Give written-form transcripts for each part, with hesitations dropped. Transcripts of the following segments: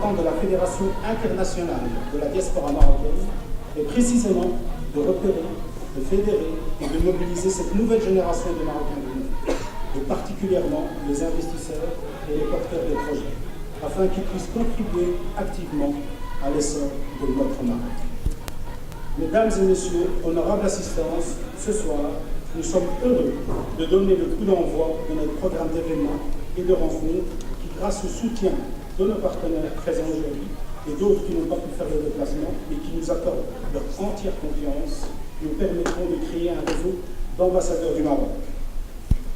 attente de la Fédération internationale de la diaspora marocaine est précisément de repérer, de fédérer et de mobiliser cette nouvelle génération de Marocains du monde, et particulièrement les investisseurs et les porteurs de projets, afin qu'ils puissent contribuer activement à l'essor de notre Maroc. Mesdames et messieurs, honorable assistance, ce soir, nous sommes heureux de donner le coup d'envoi de notre programme d'événements et de rencontres qui, grâce au soutien de nos partenaires présents aujourd'hui et d'autres qui n'ont pas pu faire le déplacement et qui nous accordent leur entière confiance, nous permettront de créer un réseau d'ambassadeurs du Maroc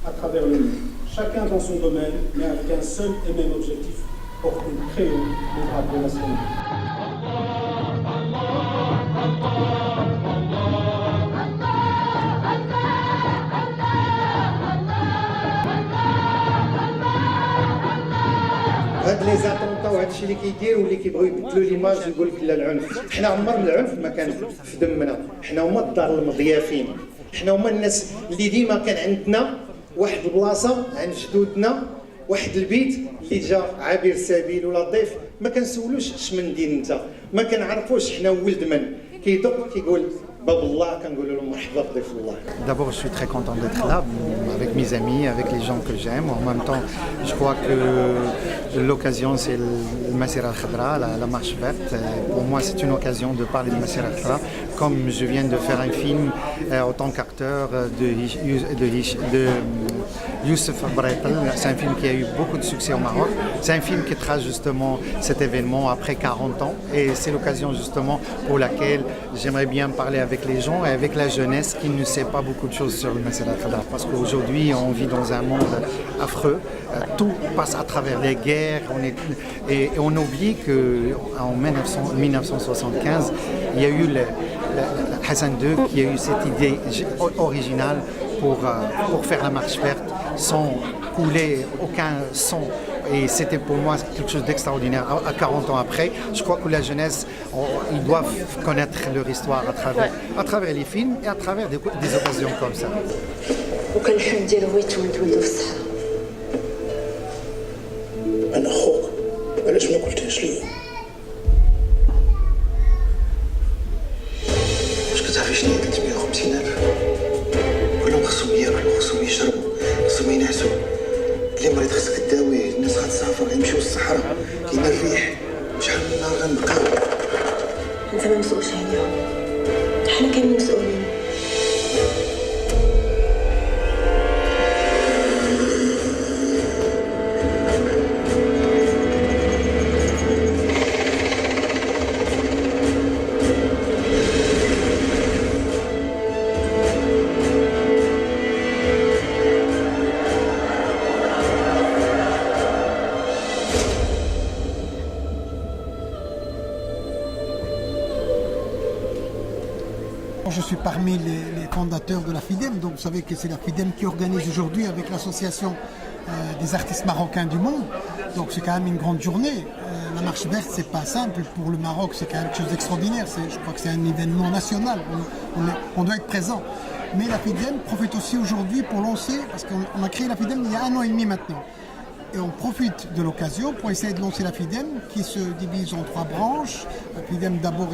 à travers le monde, chacun dans son domaine, mais avec un seul et même objectif, porter très haut le drapeau national. هاد لي زاتونطا وهذا الشيء اللي كيديروا واللي كيبغيو يبدلوا ليماج يقول لك لا العنف، حنا عمرنا العنف ما كان في دمنا، حنا هما الدار المضيافين، حنا هما الناس اللي ديما كان عندنا واحد البلاصه عند جدودنا، واحد البيت اللي جا عابر سبيل ولا ضيف ما كنسولوش اش من دين انت، ما كنعرفوش حنا ولد من، كيدق كيقول باب الله كنقولوا له مرحبا بضيف الله. D'abord, je suis très content d'être là avec mes amis, avec les gens que j'aime. En même temps, je crois que l'occasion, c'est le Masira al-Khadra, la marche verte. Pour moi, c'est une occasion de parler de Masira al-Khadra, comme je viens de faire un film en tant qu'acteur de Youssef Breitel. C'est un film qui a eu beaucoup de succès au Maroc. C'est un film qui trace justement cet événement après 40 ans. Et c'est l'occasion justement pour laquelle j'aimerais bien parler avec les gens et avec la jeunesse qui ne sait pas beaucoup de choses sur le Masira al-Khadra. Parce qu'aujourd'hui, on vit dans un monde affreux. Tout passe à travers les guerres. Et on oublie qu'en 1975, il y a eu Hassan II qui a eu cette idée originale pour faire la marche verte sans couler aucun sang. Et c'était pour moi quelque chose d'extraordinaire. À 40 ans après, je crois que la jeunesse, ils doivent connaître leur histoire à travers les films et à travers des occasions comme ça. وكان الحلم ديالو هو يتولد ولده في الصحة. أنا أخوك، علاش ما قلتيش ليا؟ واش كتعرفي شنو هي 350,000؟ كلهم خصهم ياكلوا، خصهم يشربوا، خصهم ينعسوا. اللي مريض خصك تداويه، الناس غتسافر غيمشيو للصحراء، كاين الريح، وشحال من نهار غنبقاو. أنت ما مسؤولش عليهم، حنا كاملين مسؤولين. Je suis parmi les fondateurs de la FIDEM, donc vous savez que c'est la FIDEM qui organise aujourd'hui avec l'association des artistes marocains du monde. Donc c'est quand même une grande journée. La marche verte, c'est pas simple pour le Maroc, c'est quand même quelque chose d'extraordinaire. Je crois que c'est un événement national. On doit être présent. Mais la FIDEM profite aussi aujourd'hui pour lancer, parce qu'on a créé la FIDEM il y a 1 an et demi maintenant. Et on profite de l'occasion pour essayer de lancer la FIDEM qui se divise en 3 branches. La FIDEM d'abord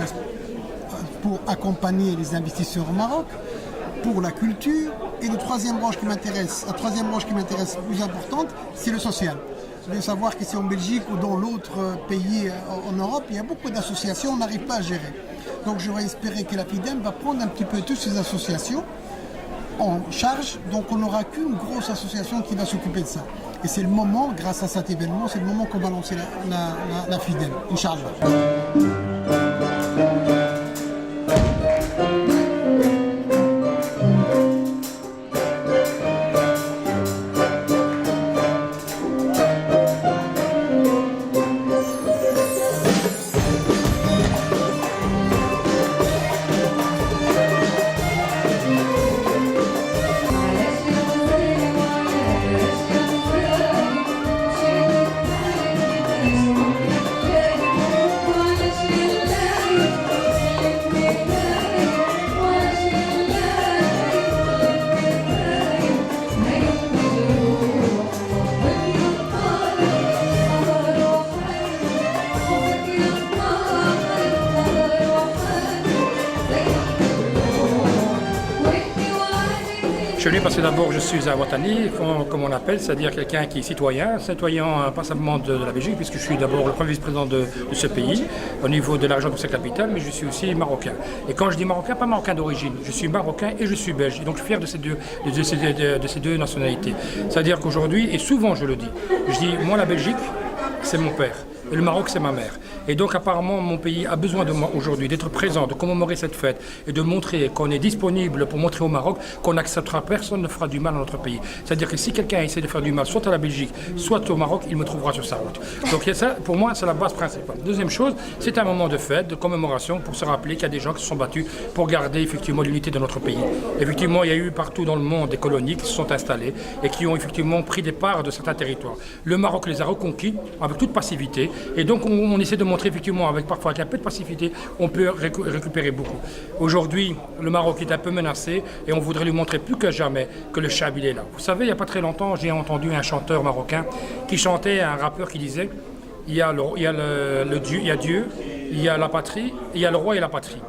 pour accompagner les investisseurs au Maroc, pour la culture, et la troisième branche qui m'intéresse plus importante, c'est le social. Vous devez savoir qu'ici en Belgique ou dans l'autre pays en Europe, il y a beaucoup d'associations, on n'arrive pas à gérer. Donc j'aurais espéré que la FIDEM va prendre un petit peu toutes ces associations en charge, donc on n'aura qu'une grosse association qui va s'occuper de ça. Et c'est le moment, grâce à cet événement, c'est le moment qu'on va lancer la FIDEM, Inch'Allah. suis venu parce que d'abord je suis un Watani, comme on appelle, c'est-à-dire quelqu'un qui est citoyen pas simplement de la Belgique, puisque je suis d'abord le premier vice-président de ce pays, au niveau de la région de Bruxelles-Capitale, mais je suis aussi marocain. Et quand je dis marocain, pas marocain d'origine, je suis marocain et je suis belge. Et donc je suis fier de ces deux nationalités. C'est-à-dire qu'aujourd'hui, et souvent je le dis, je dis, moi la Belgique, c'est mon père. Et le Maroc, c'est ma mère. Et donc, apparemment, mon pays a besoin de moi aujourd'hui, d'être présent, de commémorer cette fête et de montrer qu'on est disponible pour montrer au Maroc qu'on acceptera, personne ne fera du mal à notre pays. C'est-à-dire que si quelqu'un essaie de faire du mal, soit à la Belgique, soit au Maroc, il me trouvera sur sa route. Donc, ça, pour moi, c'est la base principale. Deuxième chose, c'est un moment de fête, de commémoration, pour se rappeler qu'il y a des gens qui se sont battus pour garder effectivement l'unité de notre pays. Effectivement, il y a eu partout dans le monde des colonies qui se sont installées et qui ont effectivement pris des parts de certains territoires. Le Maroc les a reconquis avec toute passivité. Et donc on essaie de montrer effectivement, parfois avec un peu de passivité, on peut récupérer beaucoup. Aujourd'hui, le Maroc est un peu menacé et on voudrait lui montrer plus que jamais que le Chab il est là. Vous savez, il n'y a pas très longtemps, j'ai entendu un chanteur marocain qui chantait, un rappeur qui disait il y a Dieu, il y a la patrie, il y a le roi et la patrie.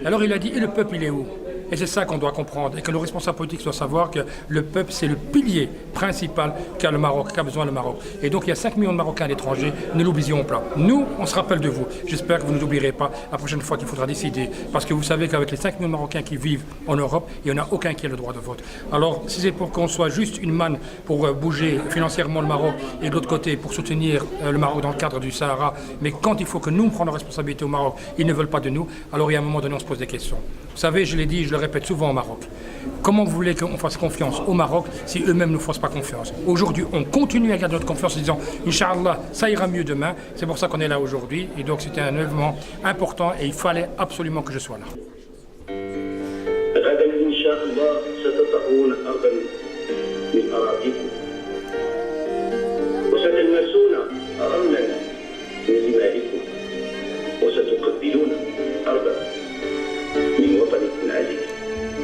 Alors il a dit, et le peuple il est où ? Et c'est ça qu'on doit comprendre, et que le responsable politique doit savoir que le peuple, c'est le pilier principal qu'a le Maroc, qu'a besoin le Maroc. Et donc il y a 5 millions de Marocains à l'étranger, ne l'oublions pas. Nous, on se rappelle de vous. J'espère que vous ne nous oublierez pas la prochaine fois qu'il faudra décider. Parce que vous savez qu'avec les 5 millions de Marocains qui vivent en Europe, il n'y en a aucun qui a le droit de vote. Alors, si c'est pour qu'on soit juste une manne pour bouger financièrement le Maroc, et de l'autre côté, pour soutenir le Maroc dans le cadre du Sahara, mais quand il faut que nous prenions nos responsabilités au Maroc, ils ne veulent pas de nous, alors il y a un moment donné, on se pose des questions. Vous savez, je l'ai dit, je le répète souvent au Maroc. Comment vous voulez qu'on fasse confiance au Maroc si eux-mêmes ne nous fassent pas confiance? Aujourd'hui, on continue à garder notre confiance en disant « Inch'Allah, ça ira mieux demain ». C'est pour ça qu'on est là aujourd'hui. Et donc, c'était un événement important et il fallait absolument que je sois là.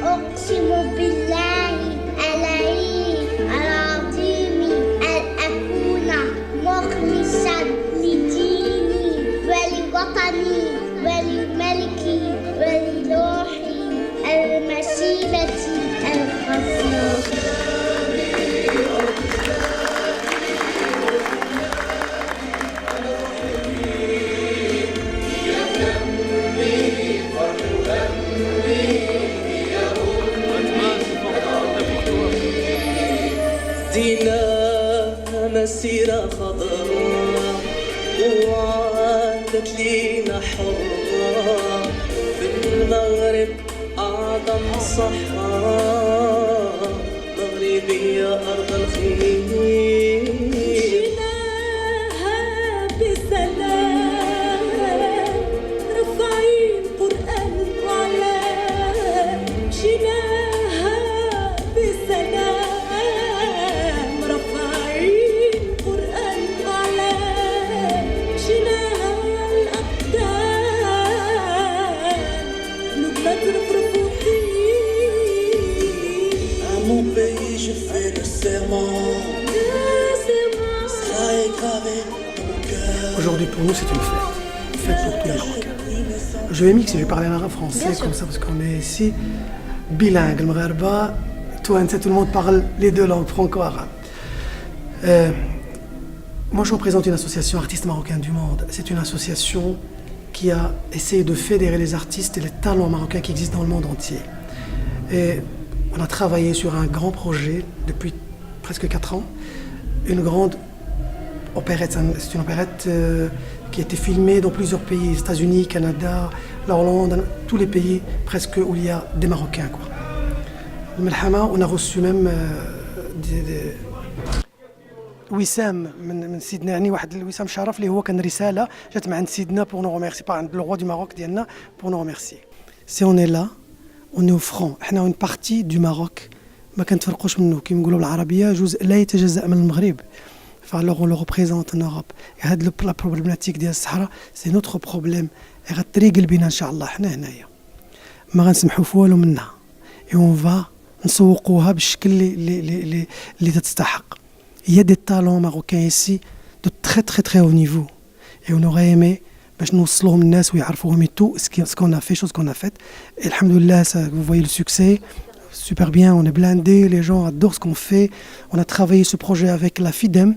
أقسم بالله العلي العظيم أن أكون مخلصا لديني ولوطني ولملكي ولروحي المسيرة الخفيفة. مسيرة خضراء وعادت لينا حرة في المغرب أعظم صحراء مغربية أرض الخير جيناها بسلام رفعين قرآن وعلام جيناها بسلام Aujourd'hui pour nous c'est une fête pour tous les Marocains. Je vais mixer, je vais parler en arabe français comme ça parce qu'on est ici bilingue, le Maghreba, tout le monde parle les deux langues franco-arabes. Moi je représente une association Artistes Marocains du Monde. C'est une association qui a essayé de fédérer les artistes et les talents marocains qui existent dans le monde entier. Et on a travaillé sur un grand projet depuis presque 4 ans, une grande opérette. C'est une opérette qui a été filmée dans plusieurs pays, les États-Unis, Canada, la Hollande, tous les pays presque où il y a des Marocains. Le Melhama, on a reçu même des وسام من سيدنا يعني واحد وسام شرف اللي هو كان رساله جات من عند سيدنا pour nous remercier par le roi du Maroc ديالنا pour nous remercier. Si on est là, on est au front. احنا une partie du Maroc ما كنتفرقوش منه كيما نقولوا بالعربيه جزء لا يتجزأ من المغرب. فالوغ on le représente en Europe. هاد لا بروبليماتيك ديال الصحراء سي نوتر بروبليم غتريق بينا ان شاء الله حنا هنايا. ما غنسمحوا في والو منها. Et on va نسوقوها بالشكل اللي تستحق. Il y a des talents marocains ici de très très très haut niveau et on aurait aimé باش نوصلوهم الناس ويعرفوهم et tout ce qu'on a fait, chose qu'on a faite. Et alhamdoulilah, ça, vous voyez le succès, super bien, on est blindés, les gens adorent ce qu'on fait. On a travaillé ce projet avec la FIDEM,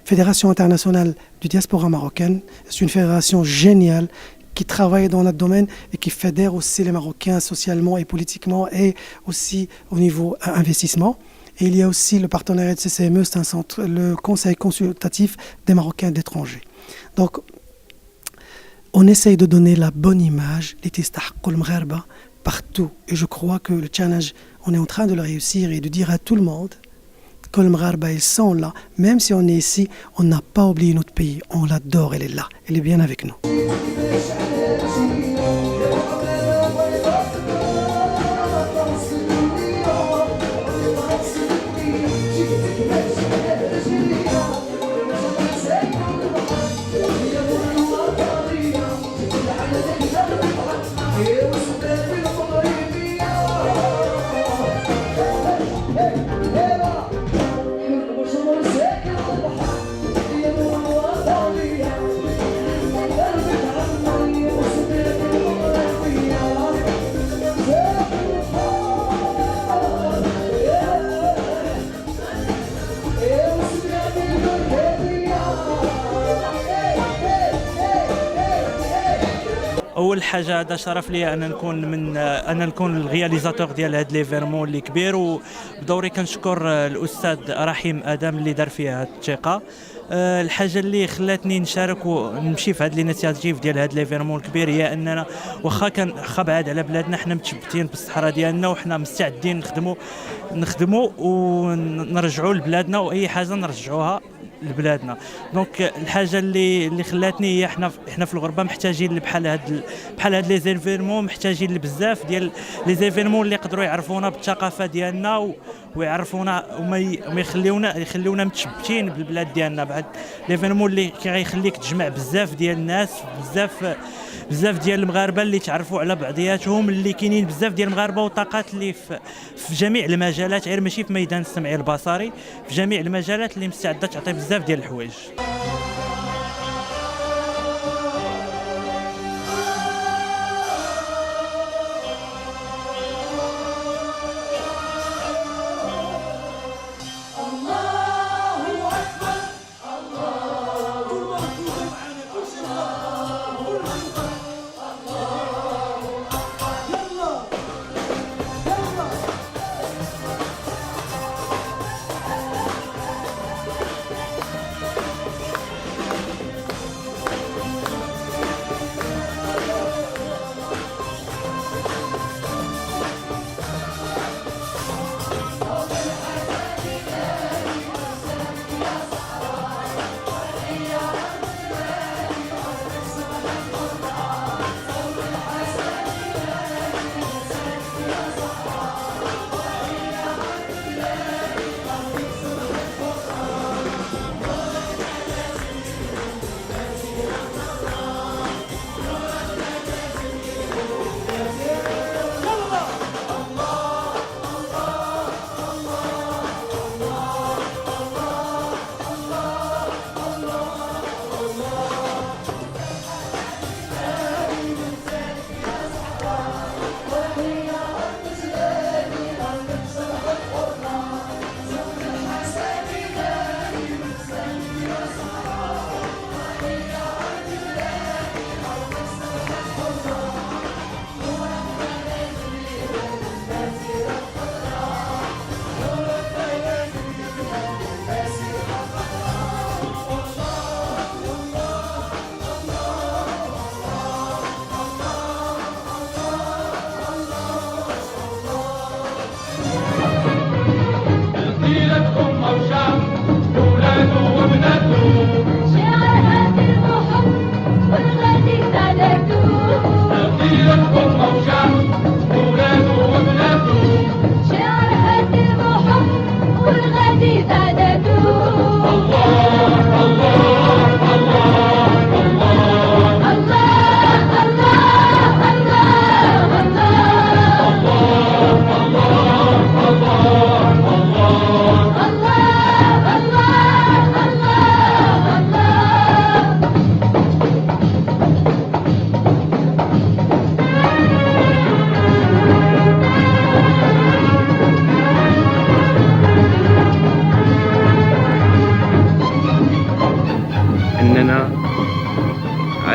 Fédération internationale du diaspora marocaine. C'est une fédération géniale qui travaille dans notre domaine et qui fédère aussi les Marocains socialement et politiquement et aussi au niveau investissement. Et il y a aussi le partenariat de CCME, c'est un centre, le Conseil consultatif des Marocains d'étrangers. Donc, on essaye de donner la bonne image, les tistahqul mgharba, partout. Et je crois que le challenge, on est en train de le réussir et de dire à tout le monde que les mgharba, ils sont là. Même si on est ici, on n'a pas oublié notre pays. On l'adore, elle est là. Elle est bien avec nous. اول حاجه هذا شرف لي انا نكون الرياليزاتور ديال هذا ليفيرمون اللي كبير، وبدوري كنشكر الاستاذ رحيم ادم اللي دار فيها هذه الثقه. الحاجه اللي خلاتني نشارك ونمشي في هذه الانيشيتيف ديال هذا ليفيرمون الكبير هي اننا واخا بعاد على بلادنا حنا متشبتين بالصحراء ديالنا وحنا مستعدين نخدموا ونرجعوا لبلادنا، واي حاجه نرجعوها لبلادنا. دونك الحاجه اللي خلاتني هي حنا في الغربه محتاجين بحال هاد لي زيفيرمون، محتاجين بزاف ديال لي زيفيرمون اللي يقدروا يعرفونا بالثقافه ديالنا ويعرفونا وما يخليونا متشبتين بالبلاد ديالنا. بعد ليفيرمون اللي كيخليك تجمع بزاف ديال الناس، بزاف ديال المغاربه اللي تعرفوا على بعضياتهم، اللي كاينين بزاف ديال المغاربه وطاقات اللي في جميع المجالات، غير ماشي في ميدان السمعي البصري، في جميع المجالات اللي مستعده تعطي بزاف ديال الحوايج.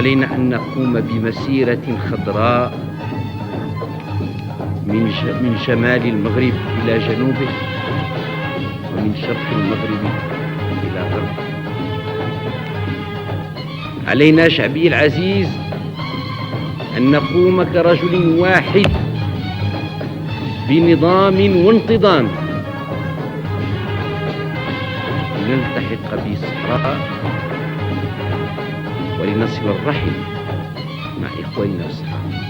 علينا أن نقوم بمسيرة خضراء من شمال المغرب إلى جنوبه ومن شرق المغرب إلى غربه. علينا شعبي العزيز أن نقوم كرجل واحد بنظام وانتظام لنلتحق بالصحراء ولنصل الرحم مع إخواننا الصحراء.